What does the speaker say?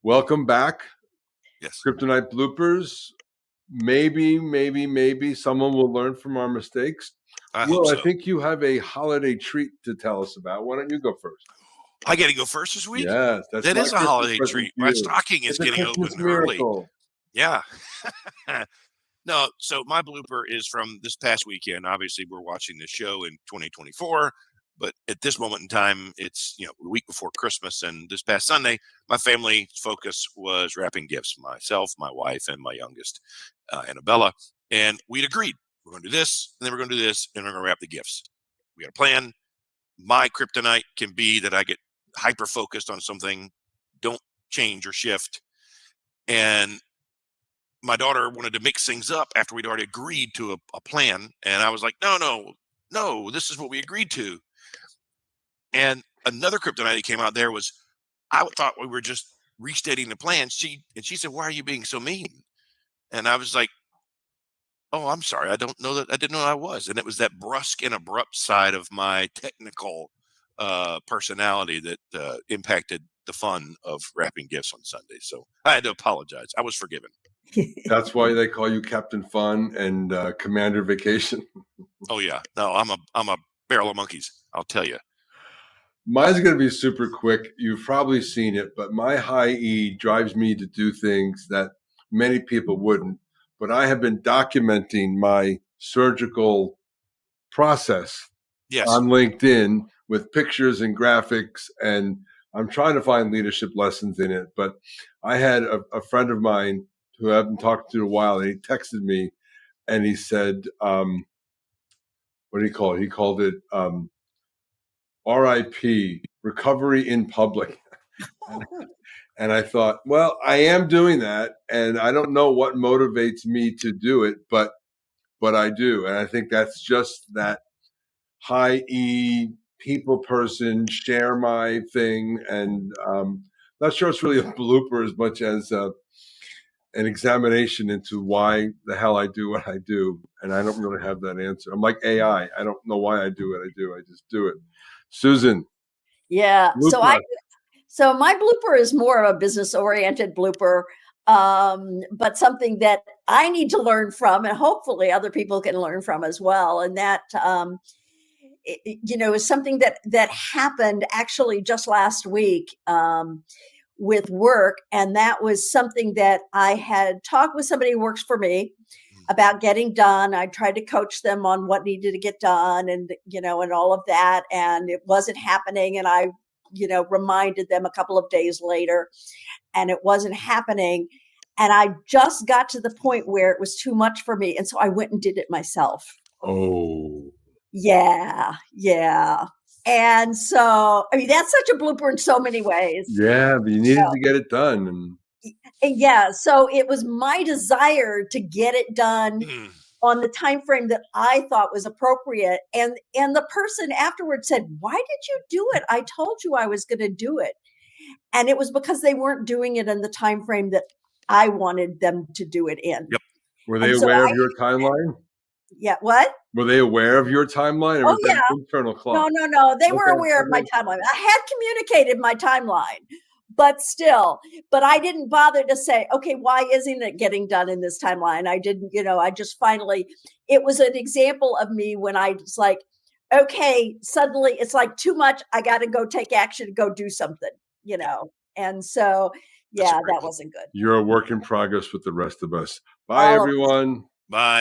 Welcome back. Yes. Kryptonite bloopers. Maybe someone will learn from our mistakes. I Will, hope so. I think you have a holiday treat to tell us about. Why don't you go first? I get to go first this week? Yes, that's That my is a Christmas holiday present treat. to My you. stocking is It's a getting Christmas opened early. miracle. Yeah. No, so my blooper is from this past weekend. Obviously, we're watching this show in 2024, but at this moment in time, it's the week before Christmas, and this past Sunday, my family's focus was wrapping gifts. Myself, my wife, and my youngest, Annabella, and we'd agreed we're going to do this, and then we're going to do this, and we're going to wrap the gifts. We got a plan. My kryptonite can be that I get hyper focused on something, don't change or shift, and my daughter wanted to mix things up after we'd already agreed to a plan. And I was like, no, this is what we agreed to. And another kryptonite that came out there was, I thought we were just restating the plan. She said, why are you being so mean? And I was like, oh, I'm sorry. I didn't know I was. And it was that brusque and abrupt side of my technical personality that impacted the fun of wrapping gifts on Sunday. So I had to apologize. I was forgiven. That's why they call you Captain Fun and Commander Vacation. Oh yeah, no, I'm a barrel of monkeys. I'll tell you. Mine's going to be super quick. You've probably seen it, but my high E drives me to do things that many people wouldn't. But I have been documenting my surgical process on LinkedIn with pictures and graphics, and I'm trying to find leadership lessons in it. But I had a friend of mine who I haven't talked to in a while, and he texted me and he said, what do you call it? He called it RIP, recovery in public. And I thought, well, I am doing that, and I don't know what motivates me to do it, but I do. And I think that's just that high E people person, share my thing. And not sure it's really a blooper as much as an examination into why the hell I do what I do. And I don't really have that answer. I'm like AI. I don't know why I do what I do. I just do it. Susan. Yeah. So my blooper is more of a business oriented blooper, but something that I need to learn from, and hopefully other people can learn from as well. And that, is something that happened actually just last week with work. And that was something that I had talked with somebody who works for me about getting done. I tried to coach them on what needed to get done and all of that. And it wasn't happening. And I reminded them a couple of days later, and it wasn't happening. And I just got to the point where it was too much for me. And so I went and did it myself. Oh. Yeah. And so, I mean, that's such a blooper in so many ways. Yeah, but you needed to get it done. And yeah. So it was my desire to get it done on the time frame that I thought was appropriate. And the person afterwards said, why did you do it? I told you I was going to do it. And it was because they weren't doing it in the time frame that I wanted them to do it in. Yep. Were they aware of your timeline? Yeah. What? Were they aware of your timeline? Or was that internal clock? No. They were aware of my timeline. I had communicated my timeline. But still, I didn't bother to say, okay, why isn't it getting done in this timeline? I didn't, I just finally, it was an example of me when I was like, okay, suddenly it's like too much. I got to go take action, go do something, And so, yeah, that wasn't good. You're a work in progress with the rest of us. Bye, everyone. Bye.